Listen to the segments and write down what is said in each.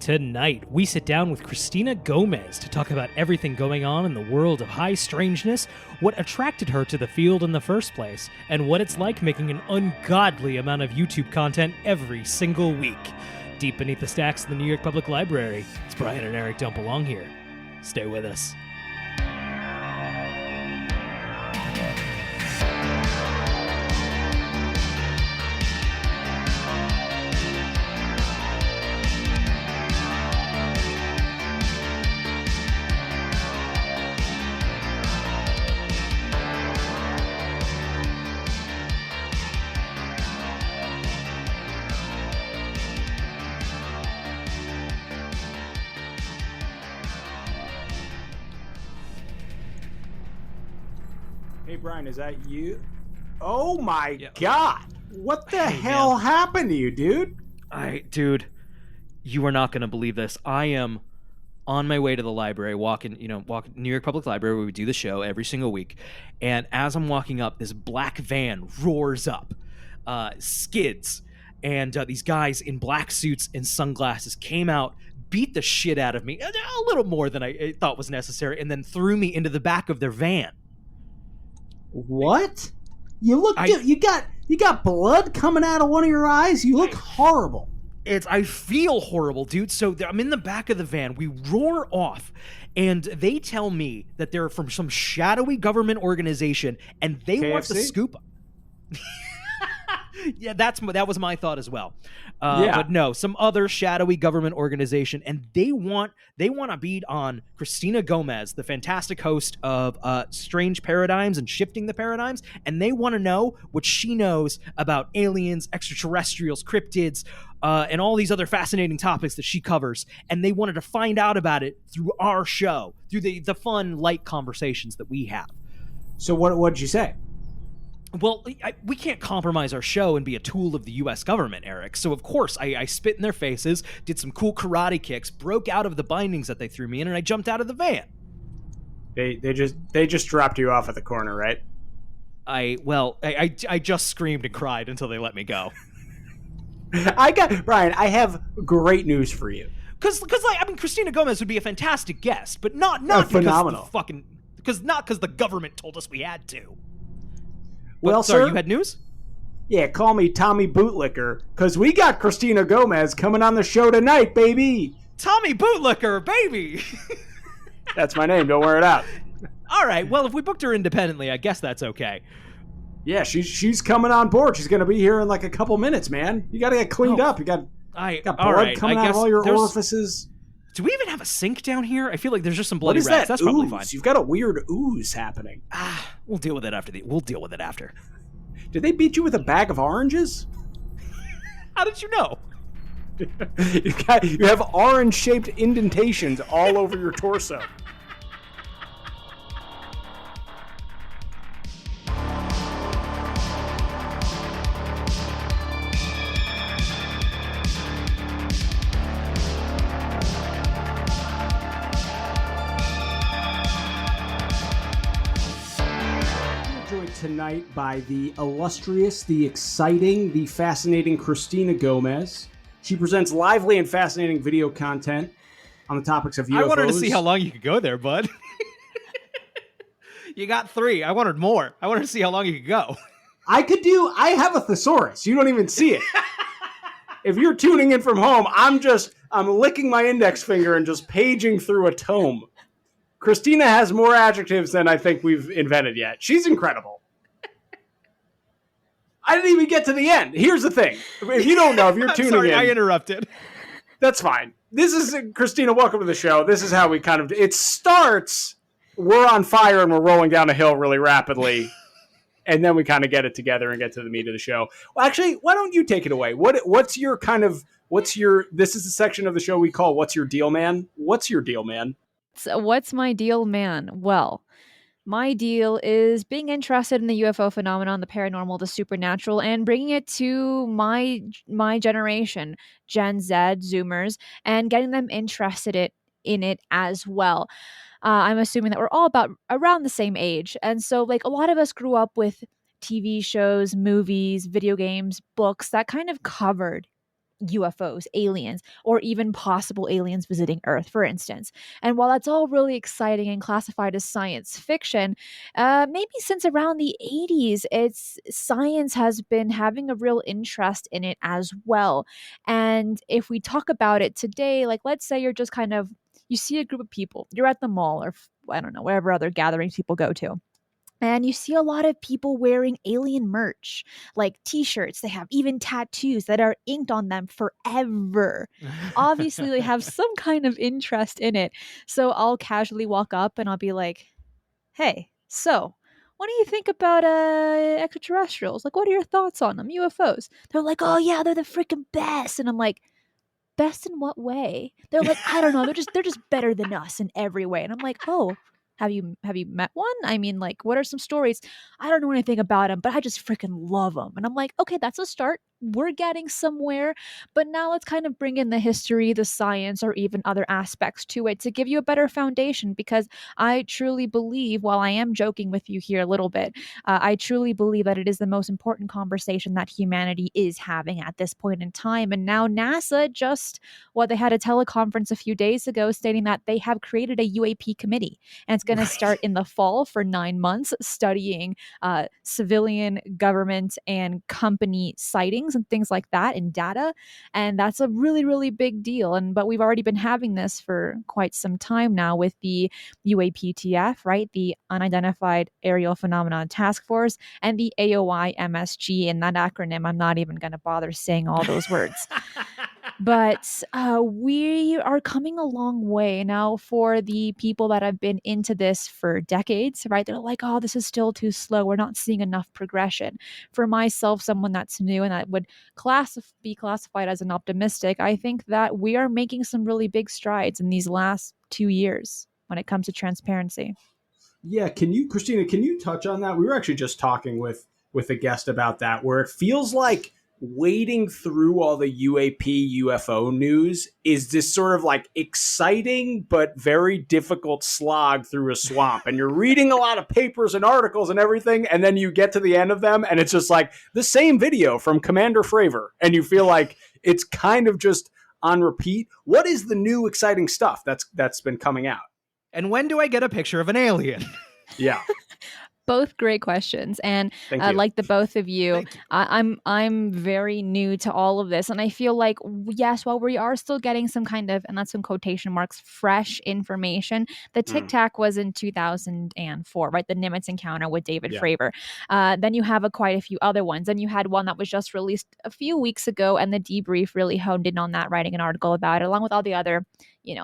Tonight, we sit down with Cristina Gomez to talk about everything going on in the world of high strangeness, what attracted her to the field in the first place, and what it's like making an ungodly amount of YouTube content every single week. Deep beneath the stacks of the New York Public Library, it's Brian and Eric don't belong here. Stay with us. Hey, Brian, is that you? Oh, my God. What the hell happened to you, dude? Dude, you are not going to believe this. I am on my way to the library, walking New York Public Library, where we do the show every single week. And as I'm walking up, this black van roars up, skids. And these guys in black suits and sunglasses came out, beat the shit out of me, a little more than I thought was necessary, and then threw me into the back of their van. What? You look you got blood coming out of one of your eyes? You look horrible. I feel horrible, dude. So I'm in the back of the van. We roar off, and they tell me that they're from some shadowy government organization, and they KFC? want the scoop. Yeah, that was my thought as well. But no, some other shadowy government organization, and they want to beat on Cristina Gomez, the fantastic host of Strange Paradigms and Shifting the Paradigms, and they want to know what she knows about aliens, extraterrestrials, cryptids, and all these other fascinating topics that she covers, and they wanted to find out about it through our show, through the fun, light conversations that we have. So what did you say? Well, we can't compromise our show and be a tool of the U.S. government, Eric. So, of course, I spit in their faces, did some cool karate kicks, broke out of the bindings that they threw me in, and I jumped out of the van. They just dropped you off at the corner, right? I just screamed and cried until they let me go. Brian, I have great news for you. Because Cristina Gomez would be a fantastic guest, but not phenomenal. Because the government told us we had to. Well, sorry, sir, you had news? Yeah, call me Tommy Bootlicker, because we got Cristina Gomez coming on the show tonight, baby. Tommy Bootlicker, baby. That's my name. Don't wear it out. All right. Well, if we booked her independently, I guess that's okay. Yeah, she's coming on board. She's going to be here in like a couple minutes, man. You got to get cleaned up. You got blood coming out of all your orifices. Do we even have a sink down here? I feel like there's just some bloody rats. rats. That's probably fine. You've got a weird ooze happening. We'll deal with it after. We'll deal with it after. Did they beat you with a bag of oranges? How did you know? You have orange-shaped indentations all over your torso. Tonight by the illustrious, the exciting, the fascinating Cristina Gomez. She presents lively and fascinating video content on the topics of UFOs. I wanted to see how long you could go there, bud. You got 3. I wanted more. I wanted to see how long you could go. I have a thesaurus. You don't even see it. If you're tuning in from home, I'm licking my index finger and just paging through a tome. Cristina has more adjectives than I think we've invented yet. She's incredible. I didn't even get to the end. Here's the thing. If you don't know, if you're tuning in... I interrupted. That's fine. This is... Cristina, welcome to the show. This is how we kind of... It starts... We're on fire and we're rolling down a hill really rapidly. And then we kind of get it together and get to the meat of the show. Well, actually, why don't you take it away? What's your... This is a section of the show we call What's Your Deal, Man? What's your deal, man? So what's my deal, man? Well... My deal is being interested in the UFO phenomenon, the paranormal, the supernatural, and bringing it to my generation, Gen Z, Zoomers, and getting them interested in it as well. I'm assuming that we're all about around the same age. And so, like, a lot of us grew up with TV shows, movies, video games, books that kind of covered UFOs, aliens, or even possible aliens visiting Earth, for instance. And while that's all really exciting and classified as science fiction, maybe since around the 80s, it's science has been having a real interest in it as well. And if we talk about it today, like let's say you're just kind of you see a group of people, you're at the mall or I don't know, wherever other gatherings people go to. And you see a lot of people wearing alien merch, like t shirts. They have even tattoos that are inked on them forever. Obviously, they have some kind of interest in it. So I'll casually walk up and I'll be like, hey, so what do you think about extraterrestrials? Like, what are your thoughts on them? UFOs. They're like, oh, yeah, they're the freaking best. And I'm like, best in what way? They're like, I don't know. They're just better than us in every way. And I'm like, oh, have you met one? I mean, like, what are some stories? I don't know anything about them, but I just freaking love them. And I'm like, okay, that's a start. We're getting somewhere. But now let's kind of bring in the history, the science, or even other aspects to it to give you a better foundation. Because I truly believe, while I am joking with you here a little bit, I truly believe that it is the most important conversation that humanity is having at this point in time. And now NASA they had a teleconference a few days ago stating that they have created a UAP committee, and it's going to start in the fall for 9 months studying civilian, government, and company sightings and things like that in data. And that's a really, really big deal. But we've already been having this for quite some time now with the UAPTF, right? The Unidentified Aerial Phenomenon Task Force, and the AOI MSG. And that acronym, I'm not even going to bother saying all those words. But we are coming a long way now. For the people that have been into this for decades, right? They're like, oh, this is still too slow. We're not seeing enough progression. For myself, someone that's new and that would be classified as an optimistic, I think that we are making some really big strides in these last 2 years when it comes to transparency. Yeah, Christina, can you touch on that? We were actually just talking with a guest about that, where it feels like wading through all the UAP UFO news is this sort of like exciting but very difficult slog through a swamp. And you're reading a lot of papers and articles and everything, and then you get to the end of them and it's just like the same video from Commander Fravor, and you feel like it's kind of just on repeat. What is the new exciting stuff that's been coming out? And when do I get a picture of an alien? Yeah. Both great questions, and like the both of you, I'm very new to all of this, and I feel like yes, while we are still getting some kind of, and that's in quotation marks, fresh information. The Tic Tac was in 2004, right? The Nimitz encounter with David Fravor. Then you have quite a few other ones, and you had one that was just released a few weeks ago, and the Debrief really honed in on that, writing an article about it, along with all the other,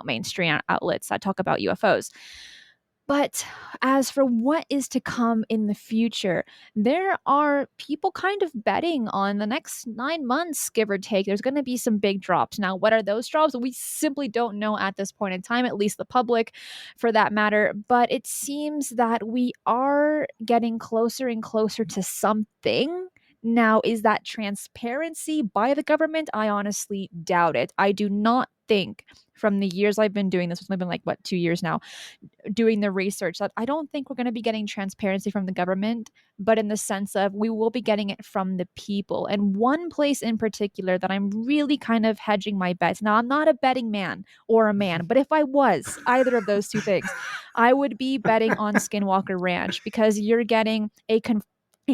mainstream outlets that talk about UFOs. But as for what is to come in the future, there are people kind of betting on the next 9 months, give or take. There's going to be some big drops. Now, what are those drops? We simply don't know at this point in time, at least the public for that matter. But it seems that we are getting closer and closer to something. Now, is that transparency by the government? I honestly doubt it. I do not think, from the years I've been doing this, it's only been 2 years now, doing the research, that I don't think we're going to be getting transparency from the government, but in the sense of we will be getting it from the people. And one place in particular that I'm really kind of hedging my bets. Now, I'm not a betting man or a man, but if I was either of those two things, I would be betting on Skinwalker Ranch, because you're getting a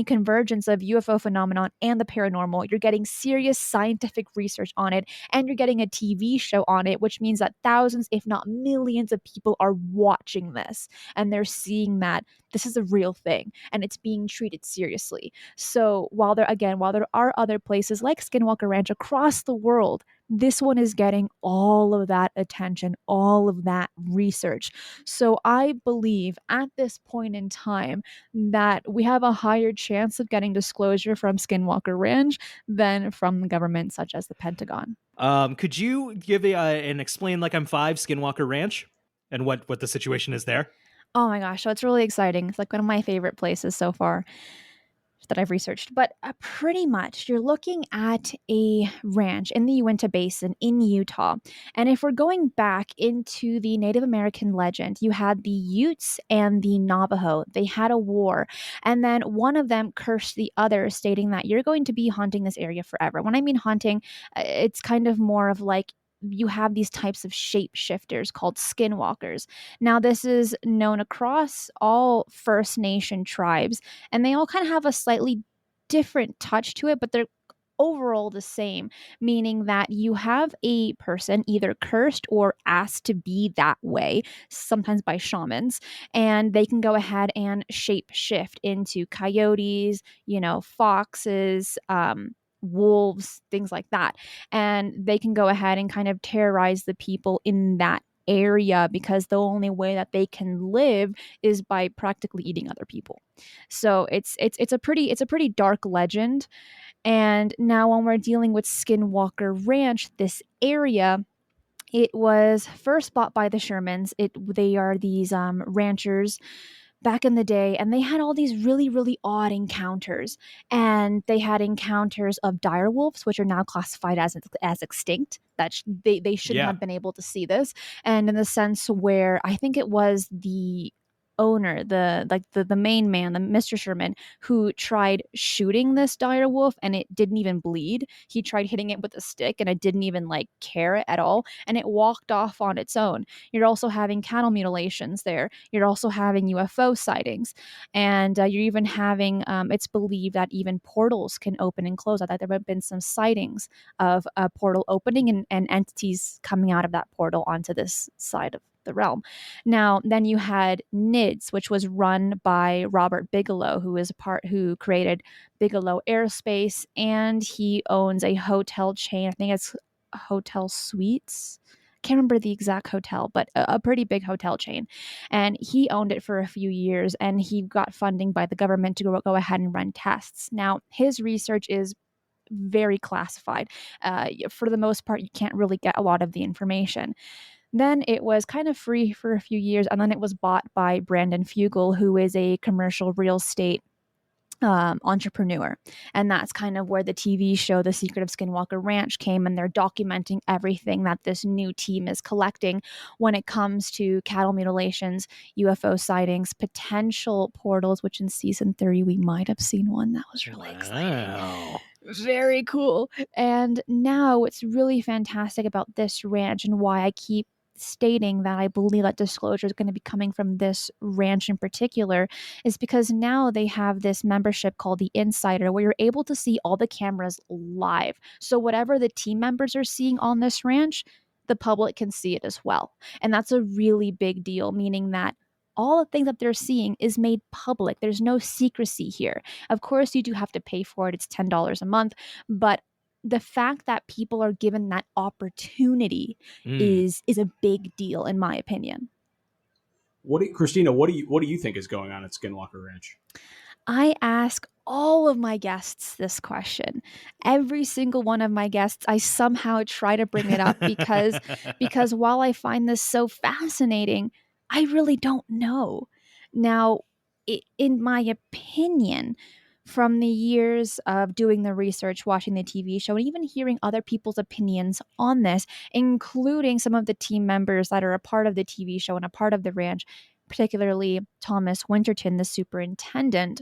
convergence of UFO phenomenon and the paranormal. You're getting serious scientific research on it, and you're getting a TV show on it, which means that thousands, if not millions of people are watching this, and they're seeing that this is a real thing and it's being treated seriously. So while there are other places like Skinwalker Ranch across the world, this one is getting all of that attention, all of that research. So I believe at this point in time that we have a higher chance of getting disclosure from Skinwalker Ranch than from the government, such as the Pentagon. Could you give and explain like I'm five Skinwalker Ranch and what the situation is there? Oh my gosh, so it's really exciting. It's like one of my favorite places so far. that I've researched, but pretty much you're looking at a ranch in the Uinta Basin in Utah. And if we're going back into the Native American legend, you had the Utes and the Navajo. They had a war, and then one of them cursed the other, stating that you're going to be haunting this area forever. When I mean haunting, it's kind of more of like you have these types of shapeshifters called skinwalkers. Now, this is known across all First Nation tribes, and they all kind of have a slightly different touch to it, but they're overall the same, meaning that you have a person either cursed or asked to be that way, sometimes by shamans, and they can go ahead and shape shift into coyotes, foxes, wolves, things like that. And they can go ahead and kind of terrorize the people in that area because the only way that they can live is by practically eating other people. So it's a pretty dark legend. And now when we're dealing with Skinwalker Ranch, this area, it was first bought by the Shermans. They are these ranchers back in the day, and they had all these really, really odd encounters. And they had encounters of dire wolves, which are now classified as extinct. They shouldn't have been able to see this. And in the sense where I think it was the owner, the main man, the Mr. Sherman, who tried shooting this dire wolf and it didn't even bleed. He tried hitting it with a stick and it didn't even like care at all, and it walked off on its own. You're also having cattle mutilations there. You're also having UFO sightings, and you're even having. It's believed that even portals can open and close. I thought there have been some sightings of a portal opening and entities coming out of that portal onto this side of the realm. Now, then you had NIDS, which was run by Robert Bigelow, who created Bigelow Aerospace, and he owns a hotel chain. I think it's Hotel Suites. Can't remember the exact hotel, but a pretty big hotel chain. And he owned it for a few years, and he got funding by the government to go ahead and run tests. Now, his research is very classified. For the most part, you can't really get a lot of the information. Then it was kind of free for a few years, and then it was bought by Brandon Fugel, who is a commercial real estate entrepreneur. And that's kind of where the TV show The Secret of Skinwalker Ranch came, and they're documenting everything that this new team is collecting when it comes to cattle mutilations, UFO sightings, potential portals, which in season 3 we might have seen one. That was really exciting. Very cool. And now what's really fantastic about this ranch, and why I keep stating that I believe that disclosure is going to be coming from this ranch in particular, is because now they have this membership called the Insider, where you're able to see all the cameras live. So whatever the team members are seeing on this ranch, the public can see it as well. And that's a really big deal, meaning that all the things that they're seeing is made public. There's no secrecy here. Of course, you do have to pay for it. It's $10 a month, but the fact that people are given that opportunity is a big deal, in my opinion. Christina, what do you think is going on at Skinwalker Ranch? I ask all of my guests this question. Every single one of my guests, I somehow try to bring it up because while I find this so fascinating, I really don't know. Now, in my opinion, from the years of doing the research, watching the TV show, and even hearing other people's opinions on this, including some of the team members that are a part of the TV show and a part of the ranch, particularly Thomas Winterton, the superintendent,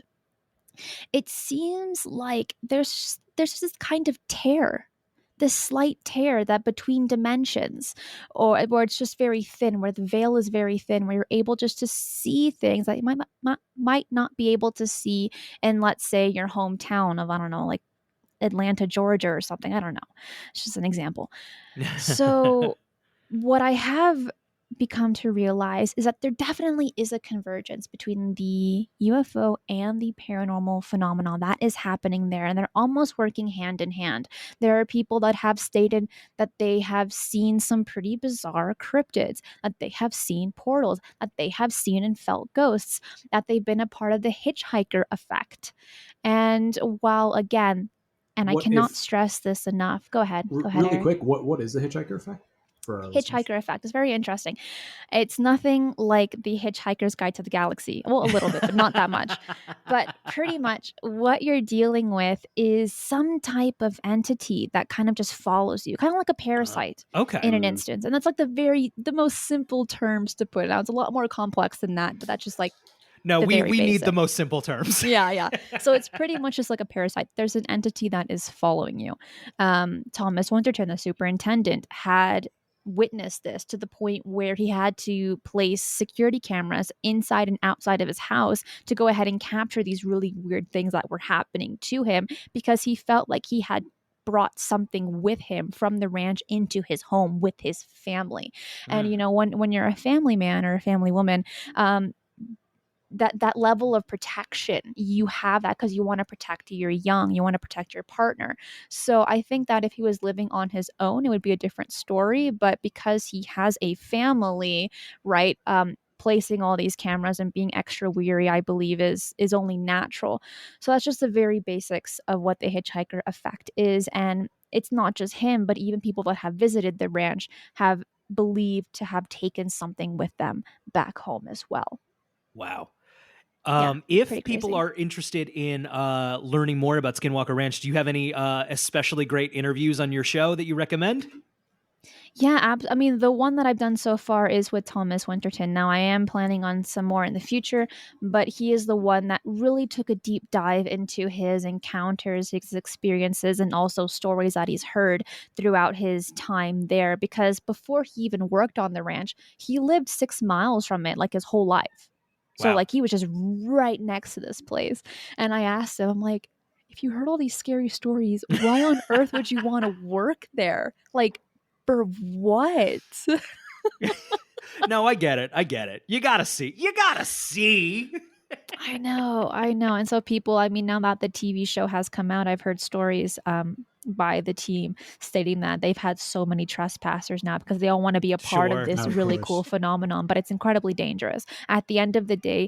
it seems like there's this kind of tear, this slight tear that between dimensions, or where it's just very thin, where the veil is very thin, where you're able just to see things that you might not be able to see in, let's say, your hometown of, I don't know, like Atlanta, Georgia or something. I don't know. It's just an example. So what I have become to realize is that there definitely is a convergence between the UFO and the paranormal phenomenon that is happening there, and they're almost working hand in hand. There are people that have stated that they have seen some pretty bizarre cryptids, that they have seen portals, that they have seen and felt ghosts, that they've been a part of the hitchhiker effect. And while again, and I cannot stress this enough. Go ahead. Go ahead, Really Eric. quick, what is the hitchhiker effect? for our listeners? Hitchhiker effect is very interesting. It's nothing like the Hitchhiker's Guide to the Galaxy. Well, a little bit, but not that much. But pretty much what you're dealing with is some type of entity that kind of just follows you, kind of like a parasite Okay. in an instance. And that's like the most simple terms to put it out. It's a lot more complex than that, but that's just like No, the we very need basic. the most simple terms. Yeah. So it's pretty much just like a parasite. There's an entity that is following you. Thomas Winterton, the superintendent, had witnessed this to the point where he had to place security cameras inside and outside of his house to go ahead and capture these really weird things that were happening to him, because he felt like he had brought something with him from the ranch into his home with his family. And you know, when you're a family man or a family woman, that level of protection, you have that because you want to protect your young, you want to protect your partner. So I think that if he was living on his own, it would be a different story. But because he has a family, right, placing all these cameras and being extra weary, I believe is only natural. So that's just the very basics of what the hitchhiker effect is. And it's not just him, but even people that have visited the ranch have believed to have taken something with them back home as well. Wow. Yeah, If pretty people crazy. are interested in learning more about Skinwalker Ranch, do you have any especially great interviews on your show that you recommend? Yeah, I mean, the one that I've done so far is with Thomas Winterton. Now, I am planning on some more in the future, but he is the one that really took a deep dive into his encounters, his experiences, and also stories that he's heard throughout his time there. Because before he even worked on the ranch, he lived 6 miles from it like his whole life. So, Wow. like, he was just right next to this place. And I asked him, I'm like, if you heard all these scary stories, why on earth would you want to work there? Like, for what? No, I get it. You gotta see. I know. And so people, I mean, now that the TV show has come out, I've heard stories by the team stating that they've had so many trespassers now because they all want to be a part of Sure. this Of really course. cool phenomenon, but it's incredibly dangerous. At the end of the day,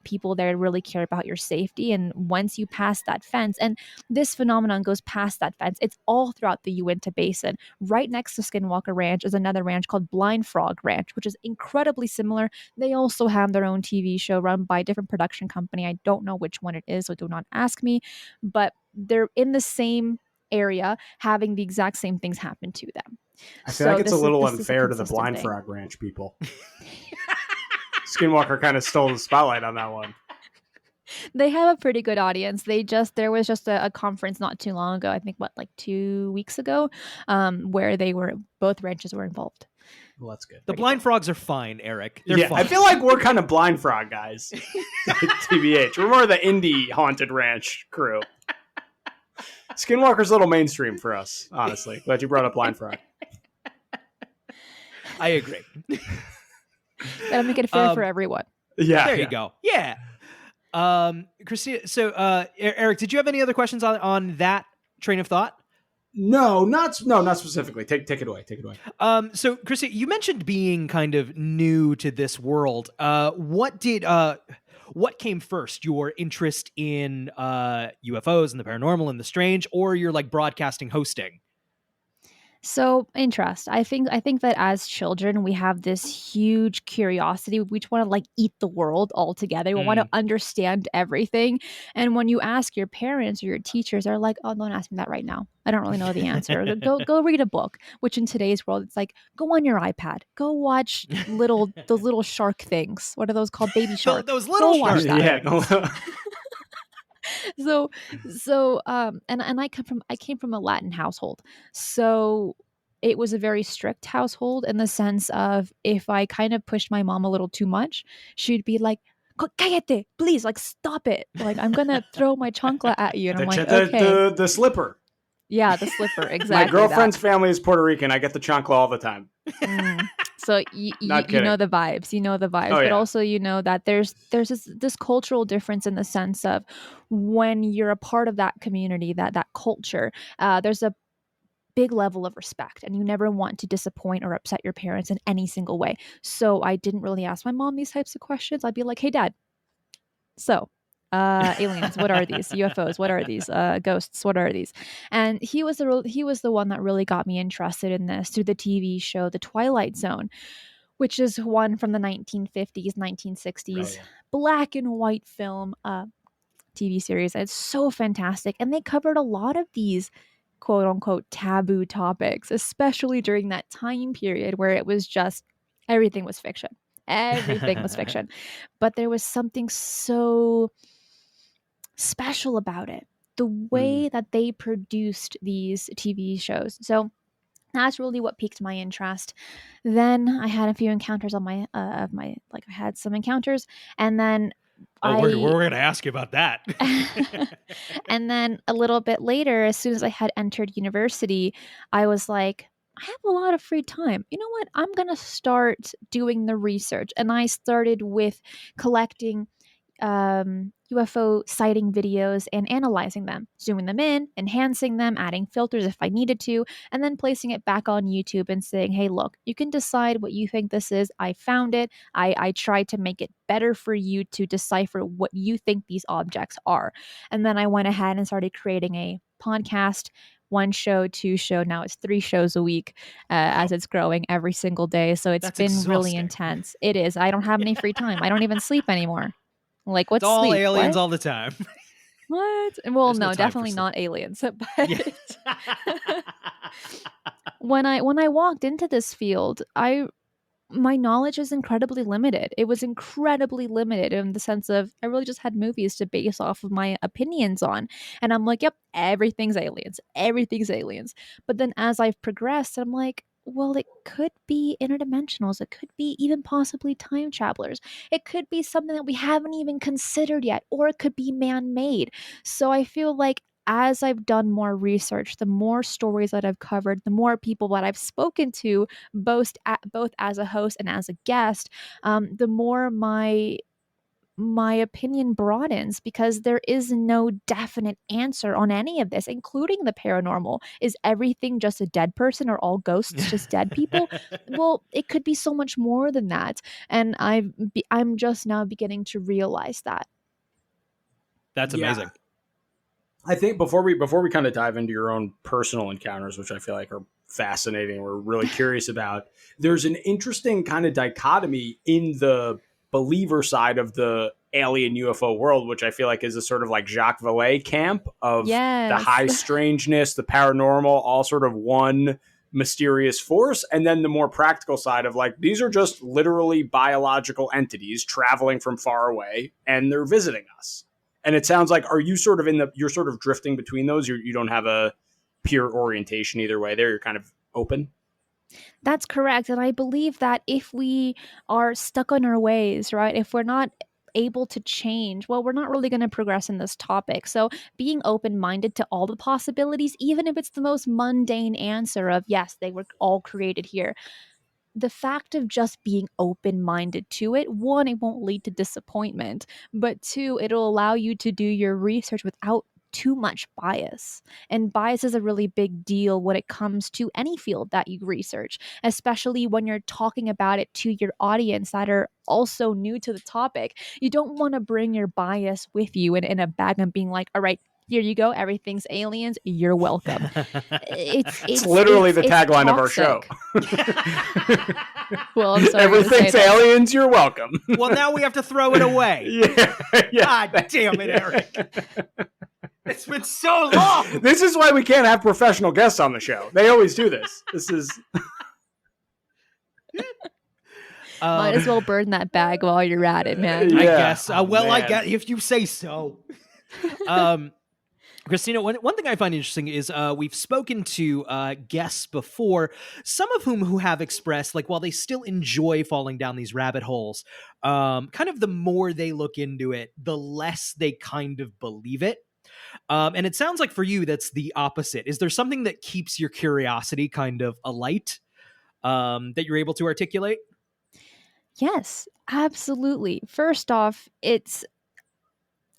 people there really care about your safety. And once you pass that fence, and this phenomenon goes past that fence, it's all throughout the Uinta Basin. Right next to Skinwalker Ranch is another ranch called Blind Frog Ranch, which is incredibly similar. They also have their own TV show run by a different production company. I don't know which one it is, so do not ask me, but they're in the same area having the exact same things happen to them. I feel like it's a little this is a unfair to the consistent Blind thing. Frog Ranch people. Skinwalker kind of stole the spotlight on that one. They have a pretty good audience. There was just a conference not too long ago, I think like 2 weeks ago, where both ranches were involved. Well, that's good. The blind frogs are fine, Eric. They're fine. I feel like we're kind of Blind Frog guys. TBH. We're more of the indie haunted ranch crew. Skinwalker's a little mainstream for us, honestly. Glad you brought up Blind Frog. I agree. Gotta make it fair for everyone. Yeah. There you go. Yeah. Christina, so Eric, did you have any other questions on that train of thought? No, not specifically. Take it away. So Christina, you mentioned being kind of new to this world. What came first? Your interest in UFOs and the paranormal and the strange, or your like broadcasting hosting? So interest. I think that as children we have this huge curiosity. We just want to like eat the world altogether. We want to understand everything. And when you ask your parents or your teachers, they're like, "Oh, don't ask me that right now. I don't really know the answer. Go read a book." Which in today's world, it's like, go on your iPad. Go watch those little shark things. What are those called? Baby shark. Those little Go watch shark that. Yeah. And I came from a Latin household. So it was a very strict household in the sense of if I kind of pushed my mom a little too much, she'd be like, "Cállate, please, like stop it. Like I'm gonna throw my chancla at you." And I'm like, okay. The slipper. Yeah, the slipper, exactly. My girlfriend's family is Puerto Rican. I get the chancla all the time. So you know the vibes. Oh, But yeah. also you know that there's this cultural difference in the sense of when you're a part of that community, that culture, there's a big level of respect, and you never want to disappoint or upset your parents in any single way. So I didn't really ask my mom these types of questions. I'd be like, "Hey, Dad, so aliens, what are these? UFOs, what are these? Ghosts, what are these? And he was the one that really got me interested in this through the TV show The Twilight Zone, which is one from the 1950s, 1960s, black and white film TV series. It's so fantastic. And they covered a lot of these quote unquote taboo topics, especially during that time period where it was just everything was fiction. Everything was fiction. But there was something so special about it. The way that they produced these TV shows. So that's really what piqued my interest. Then I had a few encounters on my I had some encounters, and then we're going to ask you about that. And then a little bit later, as soon as I had entered university, I was like, I have a lot of free time. You know what? I'm going to start doing the research. And I started with collecting UFO sighting videos and analyzing them, zooming them in, enhancing them, adding filters if I needed to, and then placing it back on YouTube and saying, hey, look, you can decide what you think this is. I found it. I tried to make it better for you to decipher what you think these objects are. And then I went ahead and started creating a podcast. 1 show, 2 show, now it's 3 shows a week as it's growing every single day. So that's been exhausting. Really intense. It is. I don't have any free time. I don't even sleep anymore. Like, what's it's all sleep? aliens what? all the time. What? Well, no, definitely not aliens. But when I walked into this field, my knowledge is incredibly limited. It was incredibly limited in the sense of I really just had movies to base off of my opinions on. And I'm like, yep, everything's aliens. Everything's aliens. But then as I've progressed, I'm like, well, it could be interdimensionals. It could be even possibly time travelers. It could be something that we haven't even considered yet, or it could be man-made. So I feel like as I've done more research, the more stories that I've covered, the more people that I've spoken to, both as a host and as a guest, the more my opinion broadens, because there is no definite answer on any of this, including the paranormal. Is everything just a dead person? Or all ghosts just dead people? Well, it could be so much more than that. And I'm just now beginning to realize that. That's amazing. I think before we kind of dive into your own personal encounters, which I feel like are fascinating, we're really curious about, there's an interesting kind of dichotomy in the believer side of the alien UFO world, which I feel like is a sort of like Jacques Vallée camp of the high strangeness, the paranormal, all sort of one mysterious force, and then the more practical side of like, these are just literally biological entities traveling from far away and they're visiting us. And it sounds like, are you sort of you're sort of drifting between those? You don't have a pure orientation either way there. You're kind of open. That's correct. And I believe that if we are stuck on our ways, right, if we're not able to change, well, we're not really going to progress in this topic. So being open-minded to all the possibilities, even if it's the most mundane answer of, yes, they were all created here. The fact of just being open-minded to it, 1, it won't lead to disappointment, but 2, it'll allow you to do your research without too much bias. And bias is a really big deal when it comes to any field that you research, especially when you're talking about it to your audience that are also new to the topic. You don't want to bring your bias with you in a bag and being like, all right, here you go. Everything's aliens. You're welcome. It's literally the tagline of our show. Well, I'm sorry. Everything's aliens. You're welcome. Well, now we have to throw it away. Yeah. God damn it, Eric. It's been so long. This is why we can't have professional guests on the show. They always do this. This is... Might as well burn that bag while you're at it, man. I guess. I guess if you say so. Cristina, one thing I find interesting is we've spoken to guests before, some of who have expressed, like, while they still enjoy falling down these rabbit holes, kind of the more they look into it, the less they kind of believe it. And it sounds like for you, that's the opposite. Is there something that keeps your curiosity kind of alight that you're able to articulate? Yes, absolutely. First off, it's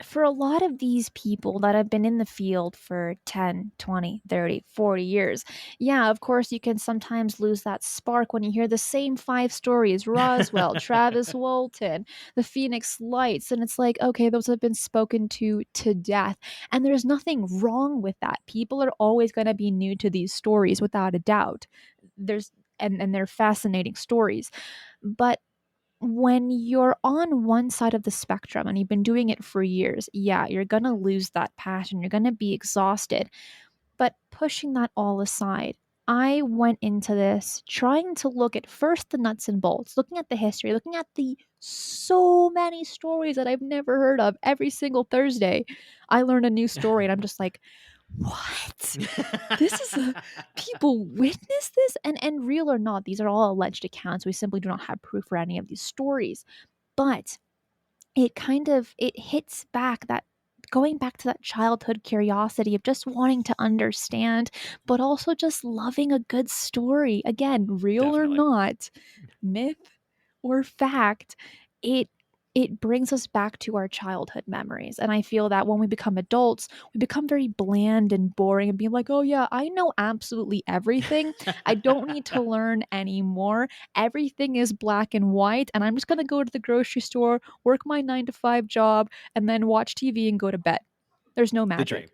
for a lot of these people that have been in the field for 10, 20, 30, 40 years, yeah, of course, you can sometimes lose that spark when you hear the same 5 stories: Roswell, Travis Walton, the Phoenix Lights. And it's like, okay, those have been spoken to death. And there's nothing wrong with that. People are always going to be new to these stories, without a doubt. There's and they're fascinating stories. But when you're on one side of the spectrum and you've been doing it for years, yeah, you're going to lose that passion. You're going to be exhausted. But pushing that all aside, I went into this trying to look at first the nuts and bolts, looking at the history, looking at the so many stories that I've never heard of. Every single Thursday, I learn a new story, and I'm just like, what? This is a people witness this, and real or not, these are all alleged accounts. We simply do not have proof for any of these stories. But it hits back, that going back to that childhood curiosity of just wanting to understand, but also just loving a good story. Again, real or Definitely. not, myth or fact, it it brings us back to our childhood memories. And I feel that when we become adults, we become very bland and boring and being like, oh yeah, I know absolutely everything. I don't need to learn anymore. Everything is black and white, and I'm just going to go to the grocery store, work my 9 to 5 job, and then watch TV and go to bed. There's no The dream. magic.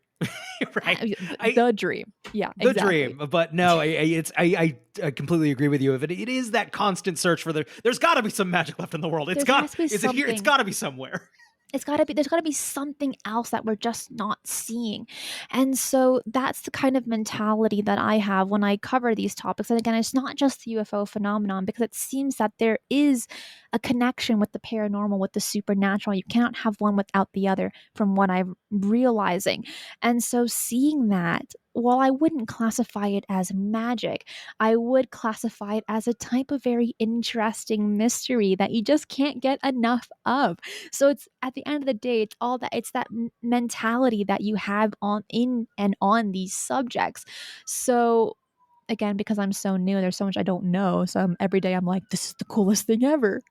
Right. The dream. Yeah, The exactly. dream. But no, I completely agree with you. If it is that constant search for there's got to be some magic left in the world. There has to be Is it here? It's something. got to be somewhere. There's got to be something else that we're just not seeing. And so that's the kind of mentality that I have when I cover these topics. And again, it's not just the UFO phenomenon, because it seems that there is a connection with the paranormal, with the supernatural. You cannot have one without the other, from what I'm realizing. And so seeing that, while I wouldn't classify it as magic, I would classify it as a type of very interesting mystery that you just can't get enough of. So it's, at the end of the day, it's all that, it's that mentality that you have on in and on these subjects. So again, because I'm so new, there's so much I don't know. So every day I'm like, this is the coolest thing ever.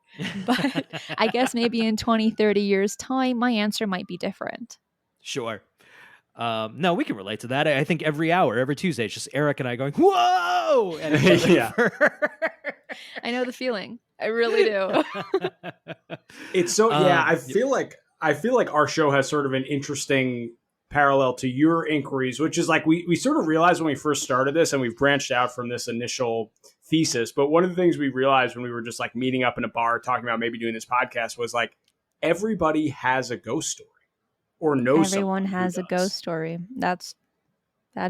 But I guess maybe in 20, 30 years time, my answer might be different. Sure. No, we can relate to that. I think every hour, every Tuesday, it's just Eric and I going, whoa, at each other. Yeah. I know the feeling. I really do. It's so, yeah, I feel like our show has sort of an interesting parallel to your inquiries, which is like we sort of realized when we first started this, and we've branched out from this initial thesis. But one of the things we realized when we were just like meeting up in a bar talking about maybe doing this podcast was like, everybody has a ghost story or knows Everyone someone who has a ghost does. story. That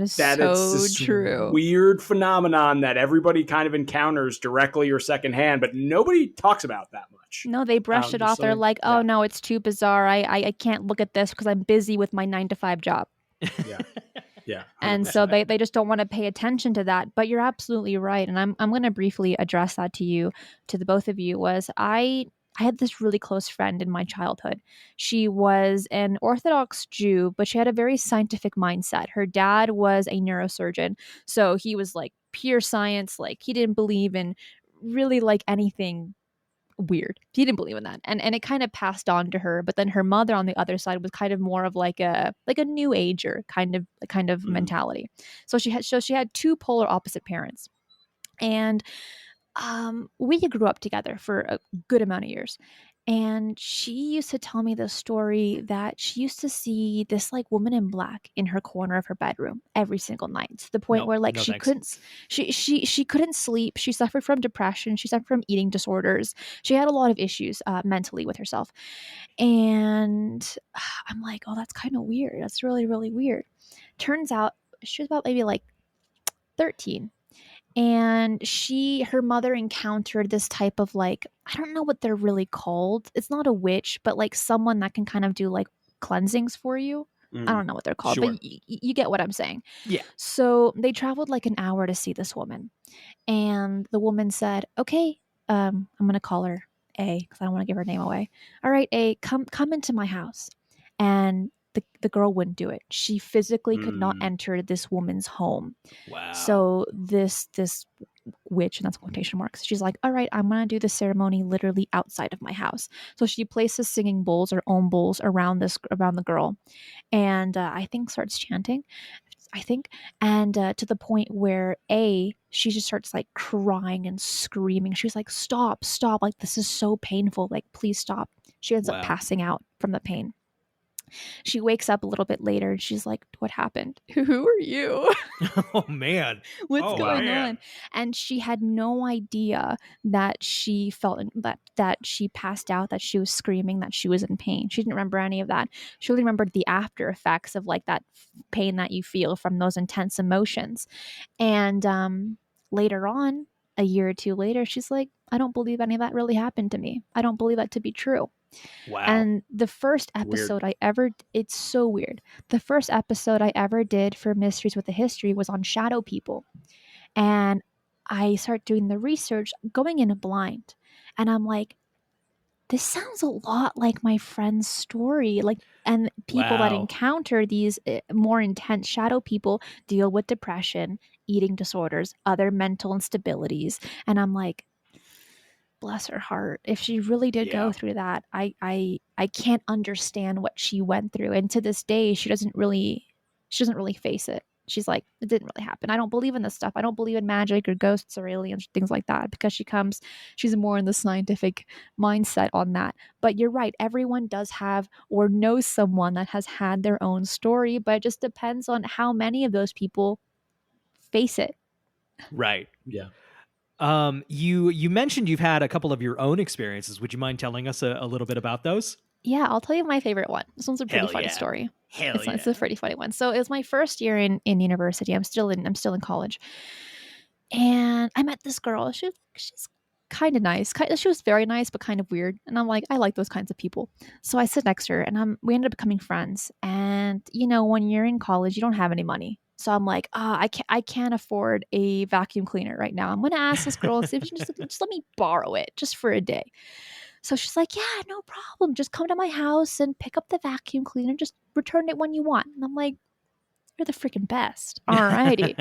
is That it's so this true. weird phenomenon that everybody kind of encounters directly or secondhand, but nobody talks about that much. No, they brush it off. They're like, oh yeah. no, it's too bizarre. I can't look at this because I'm busy with my 9 to 5 job. Yeah. Yeah. 100%. And so they just don't want to pay attention to that. But you're absolutely right. And I'm going to briefly address that to the both of you. Was I had this really close friend in my childhood. She was an Orthodox Jew, but she had a very scientific mindset. Her dad was a neurosurgeon. So he was like pure science. Like he didn't believe in really like anything weird. He didn't believe in that. And it kind of passed on to her. But then her mother on the other side was kind of more of like a new ager kind of mentality. So she had two polar opposite parents. And we grew up together for a good amount of years. And she used to tell me the story that she used to see this like woman in black in her corner of her bedroom every single night, to the point where like no, she thanks. couldn't she couldn't sleep. She suffered from depression. She suffered from eating disorders. She had a lot of issues mentally with herself. And I'm like, oh, that's kind of weird. That's really, really weird. Turns out she was about maybe like 13, and her mother encountered this type of like, I don't know what they're really called. It's not a witch, but like someone that can kind of do like cleansings for you. I don't know what they're called, Sure. but you get what I'm saying. Yeah. So they traveled like an hour to see this woman, and the woman said, okay, I'm going to call her A because I don't want to give her name away. All right, A, come into my house. And the girl wouldn't do it. She physically could not enter this woman's home. Wow. So this witch, and that's quotation marks. She's like, all right, I'm going to do the ceremony literally outside of my house. So she places singing bowls or om bowls around the girl, and I think starts chanting. I think, and to the point where she just starts like crying and screaming. She's like, stop, stop. Like, this is so painful. Like, please stop. She ends up passing out from the pain. She wakes up a little bit later and she's like, what happened? Who are you? Oh, man. What's going on? And she had no idea that she felt that she passed out, that she was screaming, that she was in pain. She didn't remember any of that. She only remembered the after effects of like that pain that you feel from those intense emotions. And later on, a year or two later, she's like, I don't believe any of that really happened to me. I don't believe that to be true. Wow. And the first episode it's so weird. The first episode I ever did for Mysteries with a History was on shadow people. And I start doing the research, going in blind. And I'm like, this sounds a lot like my friend's story. Like, and people that encounter these more intense shadow people deal with depression, eating disorders, other mental instabilities. And I'm like, bless her heart. If she really did go through that, I can't understand what she went through. And to this day, she doesn't really face it. She's like, it didn't really happen. I don't believe in this stuff. I don't believe in magic or ghosts or aliens, things like that, because she's more in the scientific mindset on that. But you're right. Everyone does have or knows someone that has had their own story, but it just depends on how many of those people face it. Right. Yeah. You mentioned you've had a couple of your own experiences. Would you mind telling us a little bit about those? Yeah, I'll tell you my favorite one. This one's a pretty funny story. It's a pretty funny one. So it was my first year in university. I'm still in college, and I met this girl. She's kind of nice. She was very nice, but kind of weird. And I'm like, I like those kinds of people. So I sit next to her, and we ended up becoming friends. And when you're in college, you don't have any money. So I'm like, I can't afford a vacuum cleaner right now. I'm going to ask this girl if she just let me borrow it just for a day. So she's like, yeah, no problem. Just come to my house and pick up the vacuum cleaner. Just return it when you want. And I'm like, you're the freaking best. All righty.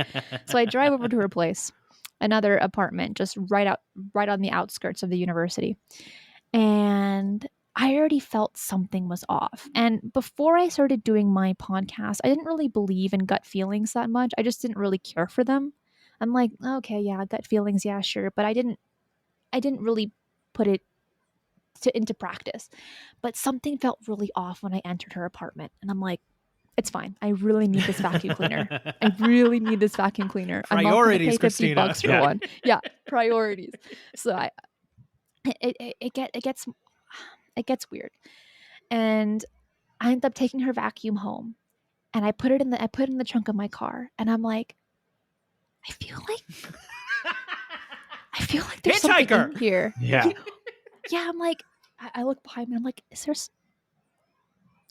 So I drive over to her place, another apartment, just right on the outskirts of the university. And I already felt something was off. And before I started doing my podcast, I didn't really believe in gut feelings that much. I just didn't really care for them. I'm like, okay, yeah, gut feelings, yeah, sure. But I didn't really put it into practice. But something felt really off when I entered her apartment. And I'm like, it's fine. I really need this vacuum cleaner. I really need this vacuum cleaner. Priorities, I'm not gonna pay $50 Christina. for one. Yeah, priorities. So it gets weird. And I end up taking her vacuum home, and I put it in the trunk of my car, and I'm like, I feel like there's something in here. Yeah. Yeah, I'm like, I look behind me, I'm like, is there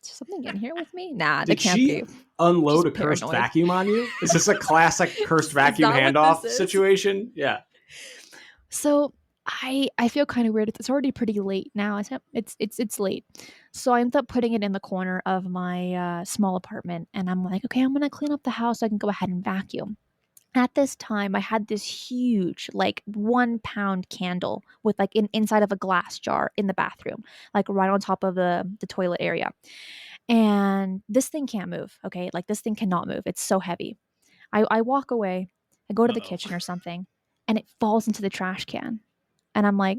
something in here with me? Nah, Did can't she be. unload Just a cursed paranoid. vacuum on you? Is this a classic cursed vacuum handoff situation? Yeah. So I feel kind of weird. It's already pretty late now. It's late. So I end up putting it in the corner of my small apartment, and I'm like, okay, I'm gonna clean up the house so I can go ahead and vacuum. At this time, I had this huge, like 1 pound candle with like inside of a glass jar in the bathroom, like right on top of the toilet area. And this thing can't move. Okay, like this thing cannot move. It's so heavy. I walk away. I go to the kitchen or something, and it falls into the trash can. And I'm like,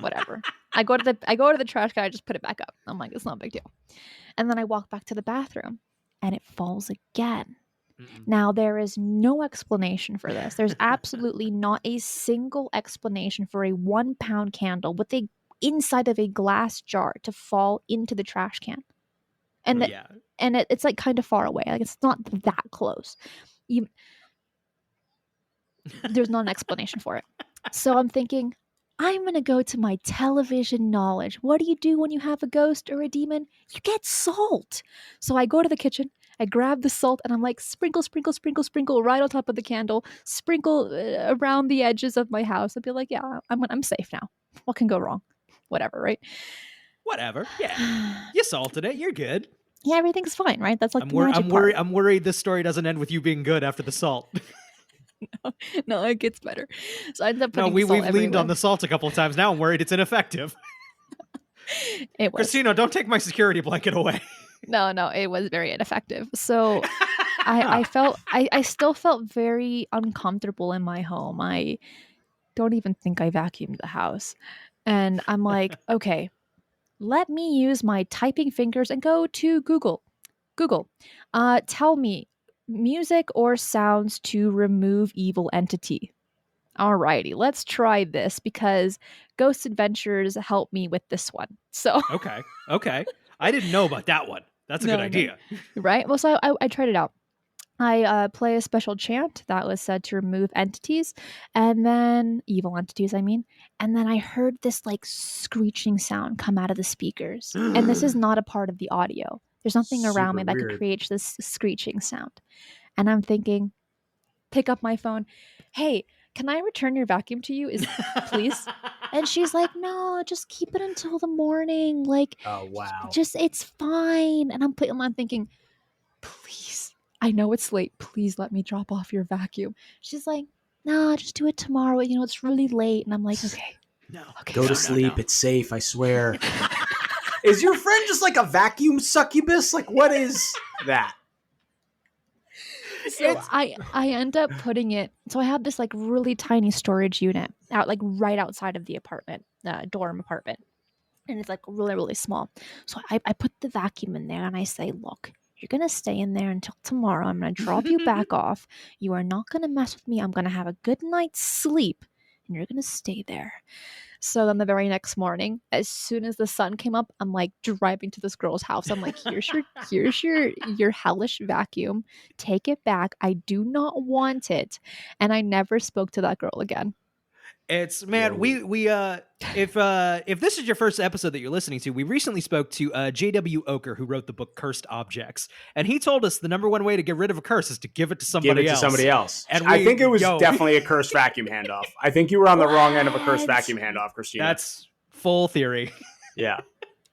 whatever. I go to the trash can. I just put it back up. I'm like, it's not a big deal. And then I walk back to the bathroom, and it falls again. Now, there is no explanation for this. There's absolutely not a single explanation for a 1 pound candle with the inside of a glass jar to fall into the trash can. And it's like kind of far away. Like it's not that close. There's not an explanation for it. So I'm thinking, I'm going to go to my television knowledge. What do you do when you have a ghost or a demon? You get salt. So I go to the kitchen, I grab the salt, and I'm like, sprinkle, sprinkle, sprinkle, sprinkle right on top of the candle, sprinkle around the edges of my house. I'd be like, yeah, I'm safe now. What can go wrong? Whatever, right? Whatever. Yeah. You salted it. You're good. Yeah, everything's fine, right? That's like I'm worried this story doesn't end with you being good after the salt. No, it gets better. So I ended up No, putting salt we've leaned on everywhere. the salt a couple of times now. I'm worried it's ineffective. It was. Christina, don't take my security blanket away. No, it was very ineffective. So I still felt very uncomfortable in my home. I don't even think I vacuumed the house. And I'm like, okay, let me use my typing fingers and go to Google. Google, tell me music or sounds to remove evil entity. Alrighty, let's try this because Ghost Adventures helped me with this one. So Okay. I didn't know about that one. That's a good idea. Right? Well, so I tried it out. I play a special chant that was said to remove entities, and then evil entities, I mean. And then I heard this like screeching sound come out of the speakers. And this is not a part of the audio. There's nothing around me that could create this screeching sound. And I'm thinking, pick up my phone. Hey, can I return your vacuum to you? Please? And she's like, no, just keep it until the morning. Like, oh wow, just it's fine. And I'm thinking, please, I know it's late. Please let me drop off your vacuum. She's like, no, just do it tomorrow. You know, it's really late. And I'm like, okay. No. Okay, go to sleep. No. It's safe. I swear. Is your friend just like a vacuum succubus? Like, what is that? So I end up putting it. So I have this like really tiny storage unit out like right outside of the apartment, dorm apartment. And it's like really, really small. So I put the vacuum in there and I say, look, you're going to stay in there until tomorrow. I'm going to drop you back off. You are not going to mess with me. I'm going to have a good night's sleep and you're going to stay there. So then the very next morning, as soon as the sun came up, I'm like driving to this girl's house. I'm like, here's your hellish vacuum. Take it back. I do not want it. And I never spoke to that girl again. It's man, we if this is your first episode that you're listening to, we recently spoke to J.W. Oker, who wrote the book Cursed Objects, and he told us the number one way to get rid of a curse is to give it to somebody else. And I think it was definitely a cursed vacuum handoff. I think you were on the wrong end of a cursed vacuum handoff, Christina. That's full theory. Yeah.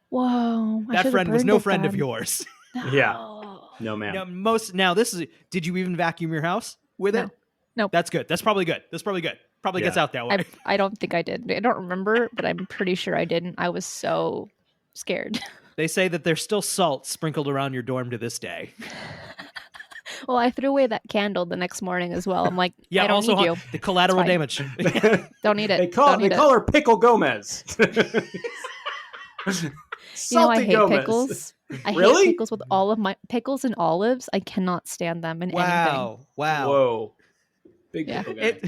Whoa. That friend was no friend of yours. No. Yeah. No, man. Now this is. Did you even vacuum your house with it? Nope. That's good. That's probably good. Probably gets out that way. I don't think I did. I don't remember, but I'm pretty sure I didn't. I was so scared. They say that there's still salt sprinkled around your dorm to this day. Well, I threw away that candle the next morning as well. I'm like, yeah, I don't also need you. The collateral damage. Don't need it. They call her Pickle Gomez. You know, I hate Gomez. Pickles. I Really? hate pickles with all of my pickles and olives. I cannot stand them in anything. Wow. Whoa. Big pickle guy.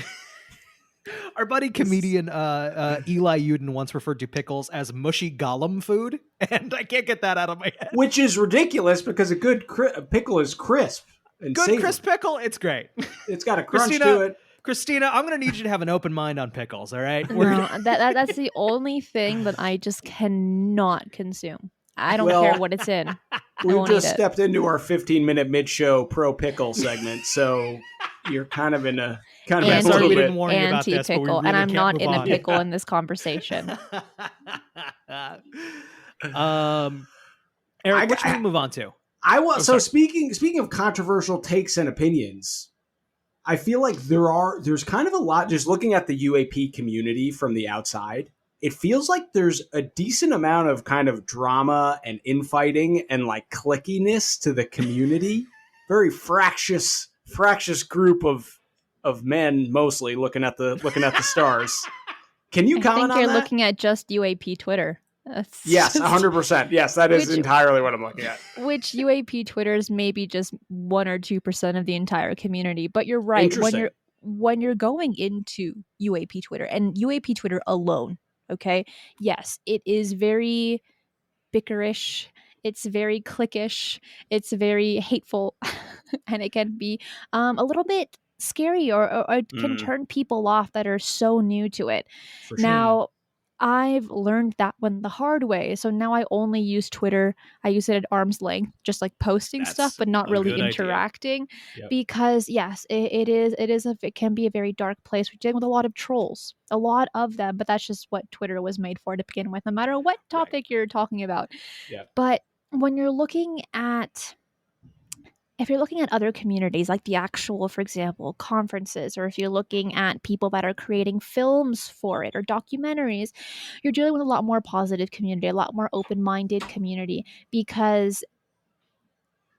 Our buddy comedian Eli Uden once referred to pickles as mushy golem food, and I can't get that out of my head. Which is ridiculous because a good pickle is crisp and good savory. Crisp pickle, it's great. It's got a crunch to it. Christina, I'm going to need you to have an open mind on pickles, all right? No, that's the only thing that I just cannot consume. I don't care what it's in. We've just stepped into our 15-minute mid-show pro pickle segment, so you're kind of in a sorry we didn't warn you about this, but we anti-pickle, really and I'm not in on. a pickle in this conversation. Eric, which one do we move on to? Speaking of controversial takes and opinions, I feel like there's kind of a lot just looking at the UAP community from the outside. It feels like there's a decent amount of kind of drama and infighting and like clickiness to the community. Very fractious group of men, mostly looking at the stars. Can you comment on that? I think you're looking at just UAP Twitter. Yes, 100%. Yes, that is entirely what I'm looking at. Which UAP Twitter is maybe just 1 or 2% of the entire community. But you're right. When you're going into UAP Twitter and UAP Twitter alone, okay, yes, it is very bickerish. It's very cliquish. It's very hateful, and it can be a little bit scary or can turn people off that are so new to it. For sure. Now, I've learned that one the hard way. So now I only use Twitter. I use it at arm's length, just like posting stuff, but not really interacting. Yep. Because yes, it can be a very dark place. We're dealing with a lot of trolls, a lot of them, but that's just what Twitter was made for to begin with, no matter what topic you're talking about. Yep. But when you're looking at if you're looking at other communities, like the actual, for example, conferences, or if you're looking at people that are creating films for it or documentaries, you're dealing with a lot more positive community, a lot more open-minded community, because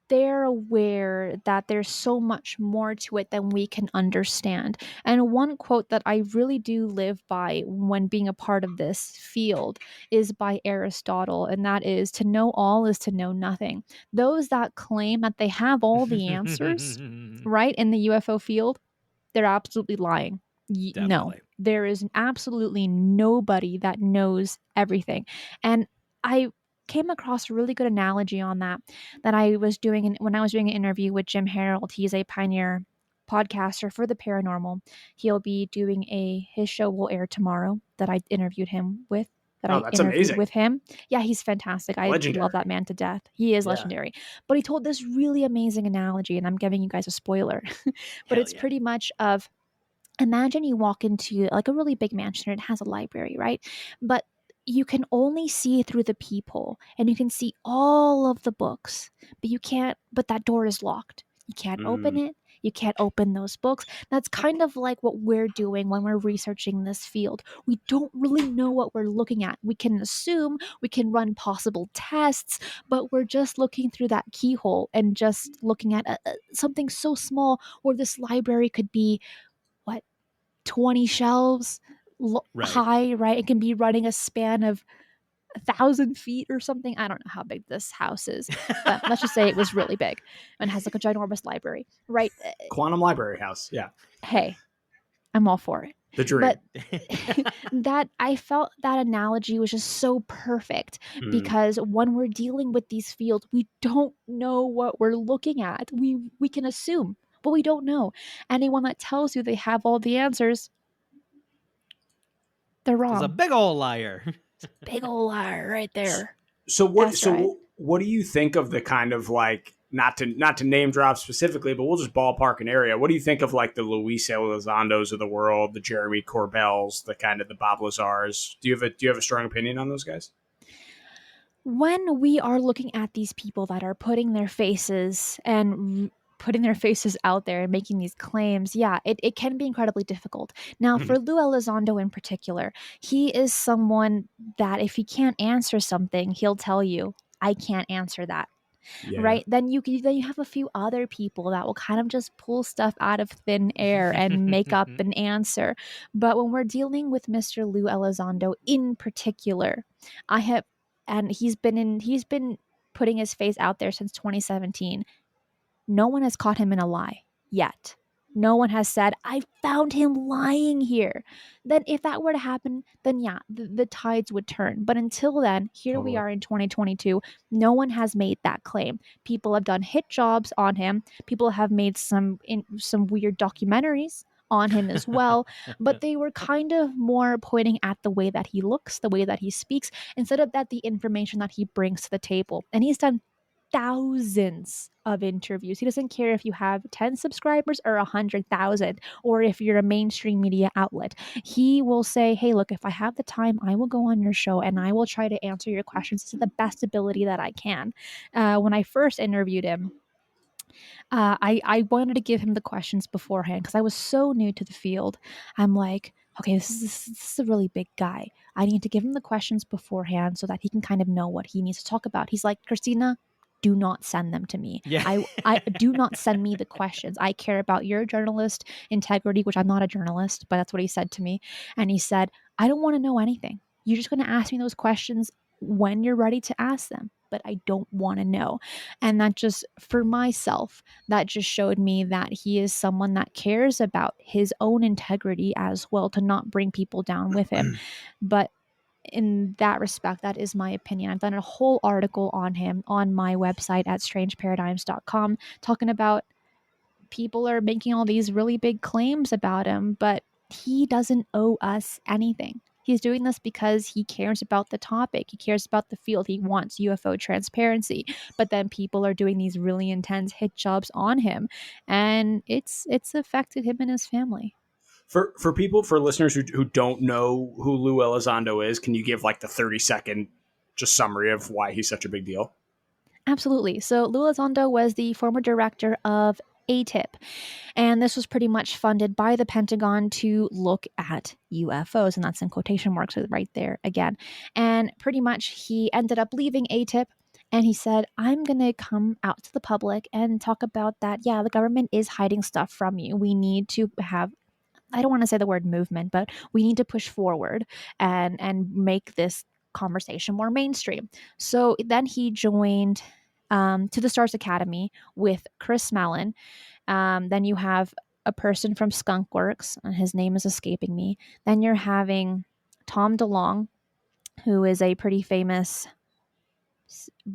they're aware that there's so much more to it than we can understand. And one quote that I really do live by when being a part of this field is by Aristotle, and that is, to know all is to know nothing. Those that claim that they have all the answers, right, in the UFO field, they're absolutely lying. No, Definitely. there is absolutely nobody that knows everything. And I came across a really good analogy on that I was doing when I was doing an interview with Jim Harold. He's a pioneer podcaster for the paranormal. He'll be doing his show will air tomorrow that I interviewed him with. That Oh, I that's interviewed amazing. with him. Yeah, he's fantastic. I love that Legendary. man to death. He is Yeah. legendary. But he told this really amazing analogy, and I'm giving you guys a spoiler. But Hell it's yeah. pretty much of, imagine you walk into like a really big mansion and it has a library, right? But you can only see through the peephole and you can see all of the books, but but that door is locked. You can't open Mm. it. You can't open those books. That's kind of like what we're doing when we're researching this field. We don't really know what we're looking at. We can assume, we can run possible tests, but we're just looking through that keyhole and just looking at something so small, where this library could be, what, 20 shelves Right. high, right? It can be running a span of 1,000 feet or something. I don't know how big this house is, but let's just say it was really big and has like a ginormous library, right? Quantum Library House. Yeah. Hey, I'm all for it. The dream. But that, I felt that analogy was just so perfect, Mm. because when we're dealing with these fields, we don't know what we're looking at. We can assume, but we don't know. Anyone that tells you they have all the answers, they're Is a wrong. big old liar. Big ol' liar right there. So what? That's right. What do you think of the kind of, like, not to name drop specifically, but we'll just ballpark an area. What do you think of, like, the Luis Elizondos of the world, the Jeremy Corbells, the kind of the Bob Lazars? Do you have a strong opinion on those guys? When we are looking at these people that are putting their faces out there and making these claims, yeah, it can be incredibly difficult. Now, Mhm. for Lou Elizondo in particular, he is someone that if he can't answer something, he'll tell you, I can't answer that. Yeah. Right? Then you have a few other people that will kind of just pull stuff out of thin air and make up an answer. But when we're dealing with Mr. Lou Elizondo in particular, I have and he's been putting his face out there since 2017. No one has caught him in a lie yet. No one has said, I found him lying here. Then, if that were to happen, then yeah, the tides would turn. But until then, here we Totally. are in 2022. No one has made that claim. People have done hit jobs on him. People have made some weird documentaries on him as well. But they were kind of more pointing at the way that he looks, the way that he speaks, instead of the information that he brings to the table. And he's done thousands of interviews. He doesn't care if you have 10 subscribers or 100,000, or if you're a mainstream media outlet. He will say, hey, look, if I have the time, I will go on your show and I will try to answer your questions to the best ability that I can. When I first interviewed him, I wanted to give him the questions beforehand because I was so new to the field. I'm like, okay, this is a really big guy. I need to give him the questions beforehand so that he can kind of know what he needs to talk about. He's like, Christina, do not send them to me. Yeah. I do not send me the questions. I care about your journalist integrity, which I'm not a journalist, but that's what he said to me. And he said, I don't want to know anything. You're just going to ask me those questions when you're ready to ask them, but I don't want to know. And that just, for myself, that just showed me that he is someone that cares about his own integrity as well, to not bring people down with him. But in that respect, that is my opinion. I've done a whole article on him on my website at strangeparadigms.com, talking about people are making all these really big claims about him, but he doesn't owe us anything. He's doing this because he cares about the topic. He cares about the field. He wants UFO transparency. But then people are doing these really intense hit jobs on him, and it's affected him and his family. For people, for listeners who don't know who Lou Elizondo is, can you give, like, the 30-second just summary of why he's such a big deal? Absolutely. So Lou Elizondo was the former director of ATIP, and this was pretty much funded by the Pentagon to look at UFOs, and that's in quotation marks right there again. And pretty much he ended up leaving ATIP, and he said, I'm going to come out to the public and talk about that. Yeah, the government is hiding stuff from you. We need to have, I don't want to say the word movement, but we need to push forward and make this conversation more mainstream. So then he joined to the Stars Academy with Chris Mallon. Then you have a person from Skunkworks, and his name is escaping me. Then you're having Tom DeLonge, who is a pretty famous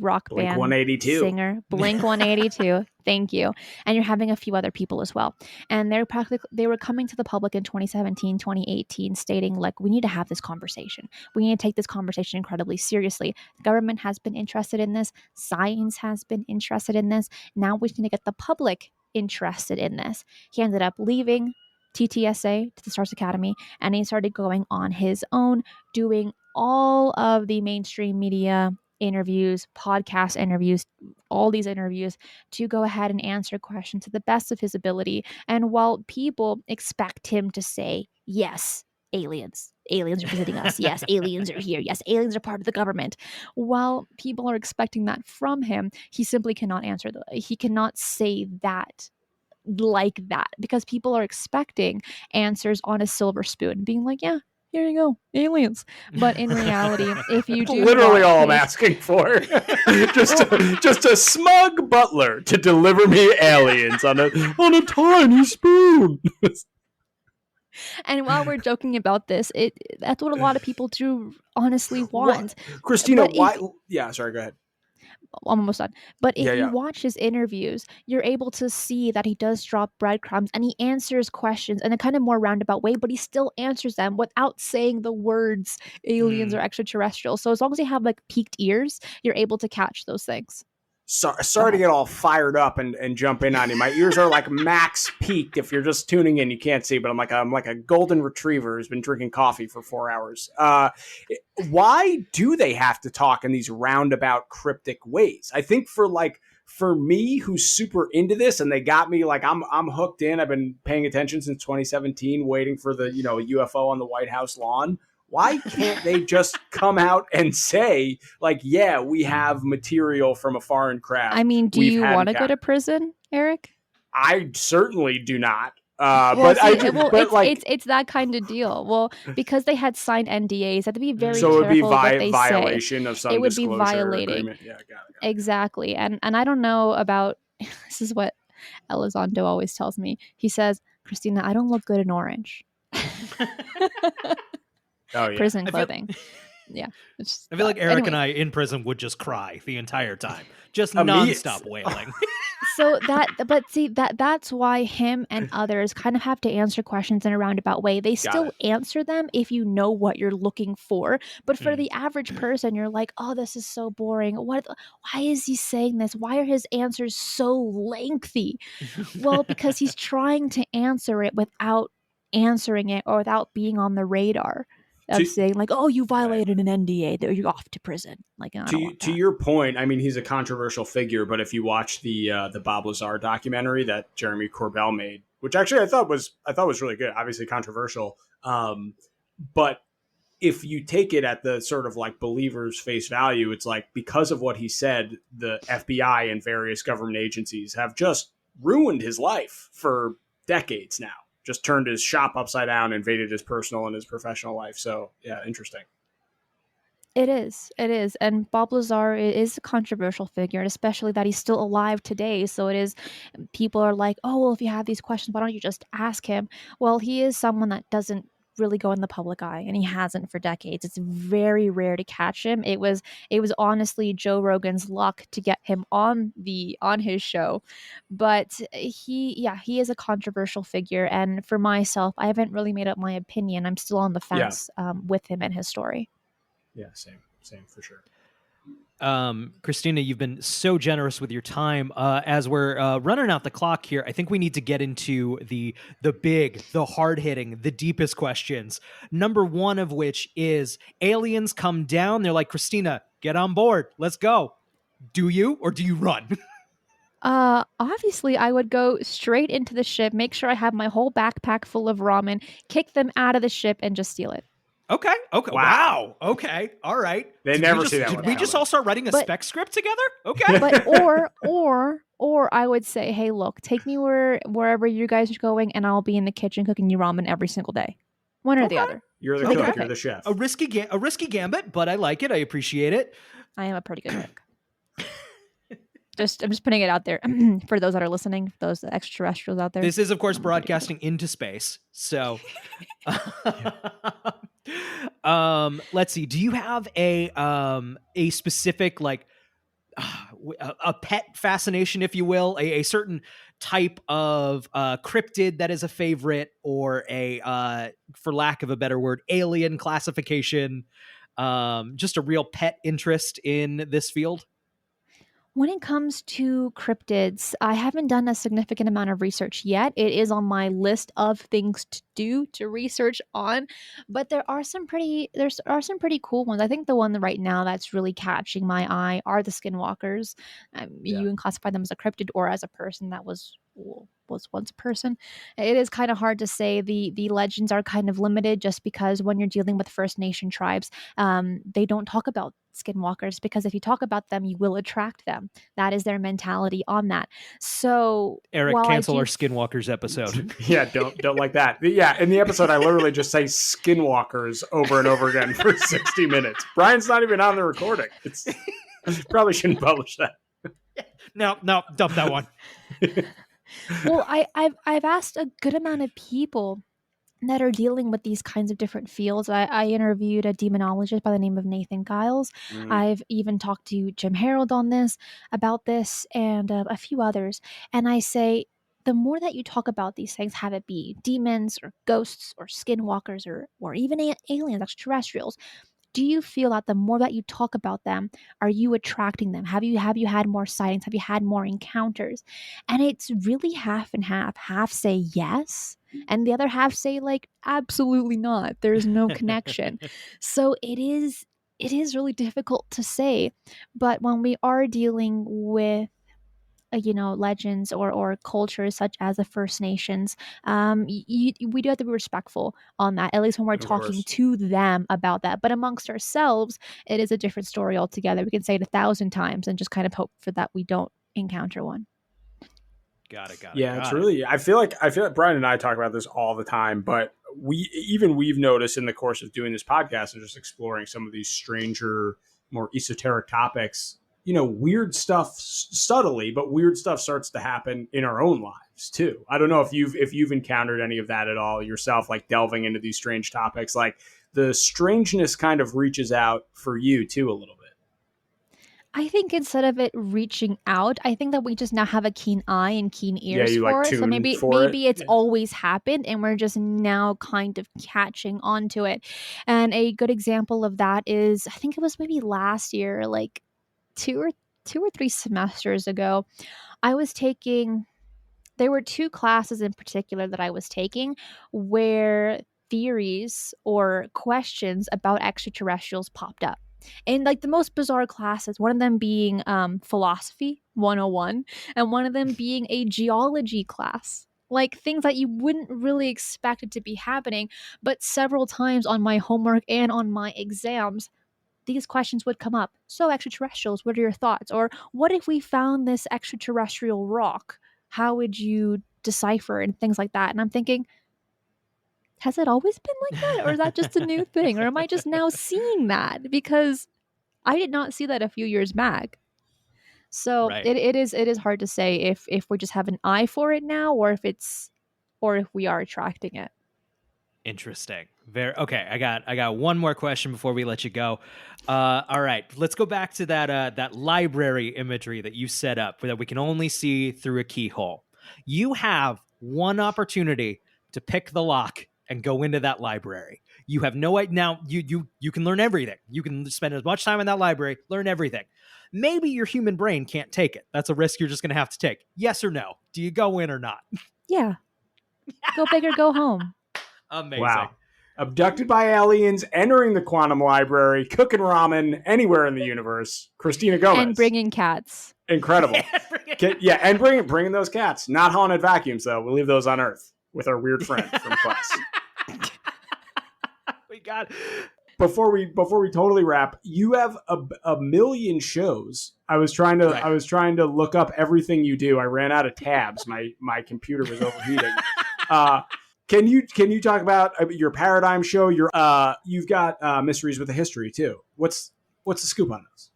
rock Blink band 182 singer, Blink 182. Thank you. And you're having a few other people as well. And they were coming to the public in 2017, 2018, stating like, we need to have this conversation. We need to take this conversation incredibly seriously. The government has been interested in this. Science has been interested in this. Now we need to get the public interested in this. He ended up leaving TTSA, to the Stars Academy, and he started going on his own, doing all of the mainstream media interviews, podcast interviews, all these interviews to go ahead and answer questions to the best of his ability. And while people expect him to say, yes, aliens are visiting us. Yes, aliens are here. Yes, aliens are part of the government. While people are expecting that from him, he simply cannot answer he cannot say that like that, because people are expecting answers on a silver spoon, being like, yeah, here you go, aliens. But in reality, if you do literally all I'm asking for, just a smug butler to deliver me aliens on a tiny spoon. And while we're joking about this, that's what a lot of people do honestly want. Christina, why? Yeah, sorry, go ahead. I'm almost done. But if you watch his interviews, you're able to see that he does drop breadcrumbs and he answers questions in a kind of more roundabout way, but he still answers them without saying the words aliens or extraterrestrial. So as long as you have like peaked ears, you're able to catch those things. Sorry to get all fired up and jump in on you. My ears are like max peaked. If you're just tuning in, you can't see, but I'm like a golden retriever who's been drinking coffee for 4 hours. Why do they have to talk in these roundabout cryptic ways? I think for me, who's super into this, and they got me like I'm hooked in. I've been paying attention since 2017, waiting for the UFO on the White House lawn. Why can't they just come out and say, like, yeah, we have material from a foreign craft? I mean, do you want to go to prison, Eric? I certainly do not. It's that kind of deal. Well, because they had signed NDAs, had to be very careful. So it would be violation of some it would disclosure be violating agreement. Yeah, got it. Exactly. And I don't know about this is what Elizondo always tells me. He says, Christina, I don't look good in orange. Oh, yeah. Prison clothing. Yeah. I feel like Eric and I in prison would just cry the entire time. Just nonstop wailing. So that's why him and others kind of have to answer questions in a roundabout way. They still answer them if you know what you're looking for. But for the average person, you're like, oh, this is so boring. Why is he saying this? Why are his answers so lengthy? Well, because he's trying to answer it without answering it or without being on the radar. Of saying like, oh, you violated an NDA, you're off to prison. Like, to your point, I mean, he's a controversial figure, but if you watch the Bob Lazar documentary that Jeremy Corbell made, which actually I thought was really good, obviously controversial, but if you take it at the sort of like believers face value, it's like because of what he said, the FBI and various government agencies have just ruined his life for decades now. Just turned his shop upside down, invaded his personal and his professional life. So, yeah, interesting. It is. And Bob Lazar is a controversial figure, and especially that he's still alive today. So it is, people are like, oh, well, if you have these questions, why don't you just ask him? Well, he is someone that doesn't really go in the public eye, and he hasn't for decades. It's very rare to catch him. It was honestly Joe Rogan's luck to get him on his show. But he is a controversial figure, and for myself, I haven't really made up my opinion. I'm still on the fence with him and his story. Yeah, same for sure. Cristina, you've been so generous with your time. As we're running out the clock here, I think we need to get into the big, the hard-hitting, the deepest questions. Number one of which is aliens come down. They're like, Cristina, get on board. Let's go. Do you, or do you run? Obviously, I would go straight into the ship, make sure I have my whole backpack full of ramen, kick them out of the ship, and just steal it. Okay. Wow. Okay. All right. They never see that Did one we just coming. all start writing a But- spec script together? Okay. But or I would say, hey, look, take me wherever you guys are going, and I'll be in the kitchen cooking you ramen every single day. One or the other. You're the Make it cook. perfect. You're the chef. A risky gambit, but I like it. I appreciate it. I am a pretty good cook. I'm just putting it out there for those that are listening, those extraterrestrials out there. This is, of course, broadcasting into space. So, let's see. Do you have a specific, like, a pet fascination, if you will, a certain type of cryptid that is a favorite, or a, for lack of a better word, alien classification? Just a real pet interest in this field? When it comes to cryptids, I haven't done a significant amount of research yet. It is on my list of things to do to research on, but there are some pretty cool ones. I think the one right now that's really catching my eye are the skinwalkers. You can classify them as a cryptid or as a person that was once a person. It is kind of hard to say. The legends are kind of limited just because when you're dealing with First Nation tribes, they don't talk about skinwalkers, because if you talk about them, you will attract them. That is their mentality on that. So Eric, cancel our skinwalkers episode. Yeah, don't like that. Yeah, in the episode, I literally just say skinwalkers over and over again for 60 minutes. Brian's not even on the recording. It's probably shouldn't publish that. No, dump that one. Well, I've asked a good amount of people that are dealing with these kinds of different fields. I interviewed a demonologist by the name of Nathan Giles. I've even talked to Jim Harold on this, about this, and a few others. And I say, the more that you talk about these things, have it be demons or ghosts or skinwalkers or even aliens, extraterrestrials, do you feel that the more that you talk about them, are you attracting them? Have you had more sightings? Have you had more encounters? And it's really half and half. Half say yes, and the other half say, like, absolutely not. There's no connection. So it is really difficult to say. But when we are dealing with legends or cultures such as the First Nations, we do have to be respectful on that, at least when we're talking to them about that. But amongst ourselves, it is a different story altogether. We can say it 1,000 times and just kind of hope for that we don't encounter one. Got it. Yeah, it's really, I feel like Brian and I talk about this all the time, but we've noticed in the course of doing this podcast and just exploring some of these stranger, more esoteric topics, weird stuff subtly, but weird stuff starts to happen in our own lives too. I don't know if you've encountered any of that at all yourself, like delving into these strange topics. Like the strangeness kind of reaches out for you too a little bit. I think instead of it reaching out, I think that we just now have a keen eye and keen ears for it. So maybe it's always happened and we're just now kind of catching on to it. And a good example of that is, I think it was maybe last year, like two or three semesters ago, there were two classes in particular that I was taking where theories or questions about extraterrestrials popped up. And like the most bizarre classes, one of them being philosophy 101 and one of them being a geology class. Like things that you wouldn't really expect it to be happening, but several times on my homework and on my exams, these questions would come up. So extraterrestrials, what are your thoughts? Or what if we found this extraterrestrial rock? How would you decipher and things like that? And I'm thinking, has it always been like that? Or is that just a new thing? Or am I just now seeing that? Because I did not see that a few years back. So right. it is hard to say if we just have an eye for it now, or if we are attracting it. Interesting. Okay. I got one more question before we let you go. All right, let's go back to that library imagery that you set up that we can only see through a keyhole. You have one opportunity to pick the lock and go into that library. You have no idea. Now you can learn everything. You can spend as much time in that library, learn everything. Maybe your human brain can't take it. That's a risk you're just going to have to take. Yes or no? Do you go in or not? Yeah. Go big or go home. Amazing. Wow. abducted by aliens, entering the quantum library, cooking ramen anywhere in the universe. Cristina Gomez. And bringing cats. Incredible. And bringing those cats. Not haunted vacuums, though. We'll leave those on Earth with our weird friend from class. We got... Before we totally wrap, you have a million shows. I was trying to look up everything you do. I ran out of tabs. My computer was overheating. Can you talk about your Paradigm show? You've got Mysteries with a History too. What's the scoop on those?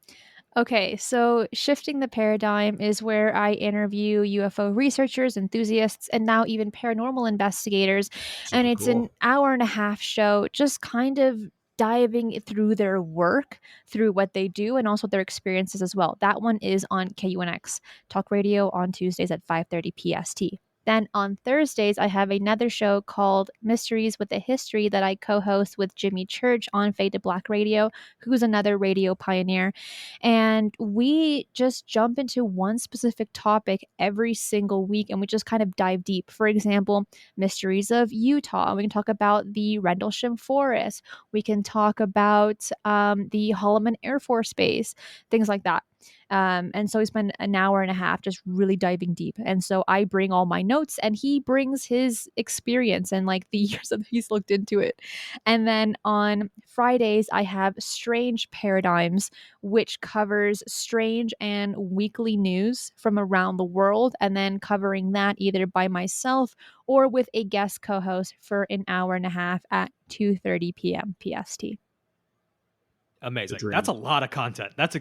Okay, so Shifting the Paradigm is where I interview UFO researchers, enthusiasts, and now even paranormal investigators. And it's an hour-and-a-half show, just kind of diving through their work, through what they do, and also their experiences as well. That one is on KUNX Talk Radio on Tuesdays at 5:30 PST. Then on Thursdays, I have another show called Mysteries with a History that I co-host with Jimmy Church on Fade to Black Radio, who's another radio pioneer. And we just jump into one specific topic every single week, and we just kind of dive deep. For example, Mysteries of Utah. We can talk about the Rendlesham Forest. We can talk about the Holloman Air Force Base, things like that. And so we spend an hour and a half just really diving deep. And so I bring all my notes and he brings his experience and like the years that he's looked into it. And then on Fridays, I have Strange Paradigms, which covers strange and weekly news from around the world, and then covering that either by myself or with a guest co-host for an hour and a half at 2:30 p.m. PST. Amazing. That's a lot of content. That's an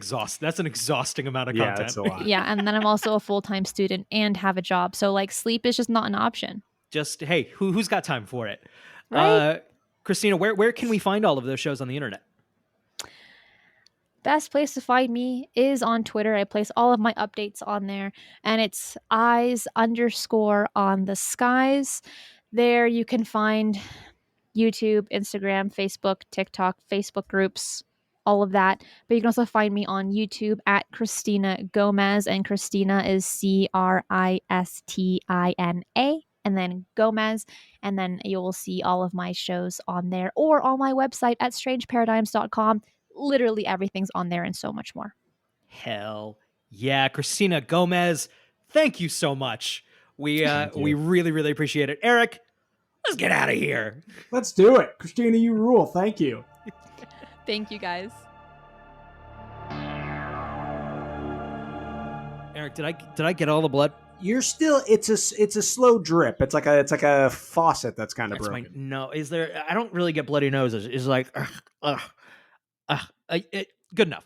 exhausting amount of content. That's a lot. Yeah, and then I'm also a full-time student and have a job. So like sleep is just not an option. Just, hey, who's got time for it? Right? Cristina, where can we find all of those shows on the internet? Best place to find me is on Twitter. I place all of my updates on there, and it's eyes_on_the_skies. There you can find YouTube, Instagram, Facebook, TikTok, Facebook groups, all of that. But you can also find me on YouTube at Cristina Gomez, and Cristina is Cristina, and then Gomez, and then you will see all of my shows on there or on my website at strangeparadigms.com. Literally everything's on there and so much more. Hell yeah, Cristina Gomez, thank you so much. We really, really appreciate it. Eric, let's get out of here. Let's do it. Cristina, you rule. Thank you. Thank you, guys. Eric, did I get all the blood? You're still. It's a slow drip. It's like a faucet that's kind of broken. No, is there? I don't really get bloody noses. It's like, good enough.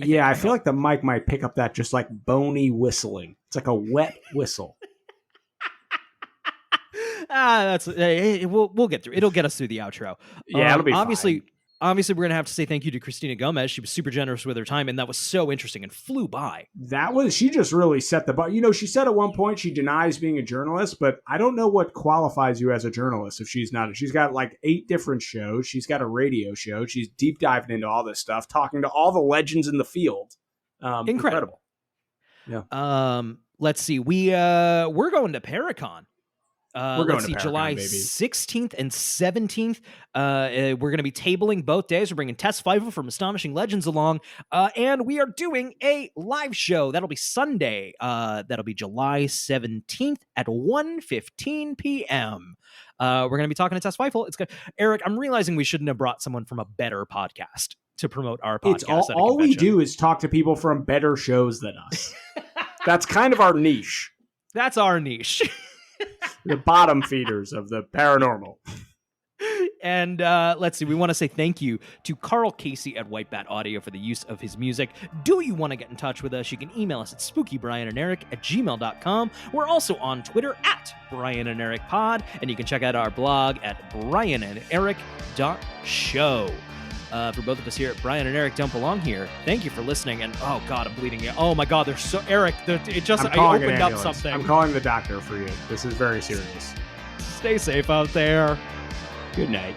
I feel like the mic might pick up that just like bony whistling. It's like a wet whistle. We'll get through. It'll get us through the outro. Yeah, it'll be fine. Obviously, we're gonna have to say thank you to Cristina Gomez. She was super generous with her time, and that was so interesting and flew by. She just really set the bar. She said at one point she denies being a journalist, but I don't know what qualifies you as a journalist if she's not. She's got like 8 different shows. She's got a radio show. She's deep diving into all this stuff, talking to all the legends in the field. Incredible. Yeah. Let's see. We're going to Paracon. Let's see, July 16th and 17th. We're going to be tabling both days. We're bringing Tess Feifel from Astonishing Legends along, and we are doing a live show. That'll be Sunday. That'll be July 17th at 1:15 p.m. We're going to be talking to Tess Feifel. It's good. Eric, I'm realizing we shouldn't have brought someone from a better podcast to promote our podcast. All we do is talk to people from better shows than us. That's kind of our niche. That's our niche. The bottom feeders of the paranormal. And let's see, we want to say thank you to Carl Casey at White Bat Audio for the use of his music. Do you want to get in touch with us? You can email us at spookybriananderic@gmail.com. We're also on Twitter at Brian and Eric Pod, and you can check out our blog at briananderic.show. For both of us here at Brian and Eric Don't Belong Here, thank you for listening. And oh god, I'm bleeding. Oh my god, Eric, I opened up something. I'm calling the doctor for you. This is very serious. Stay safe out there. Good night.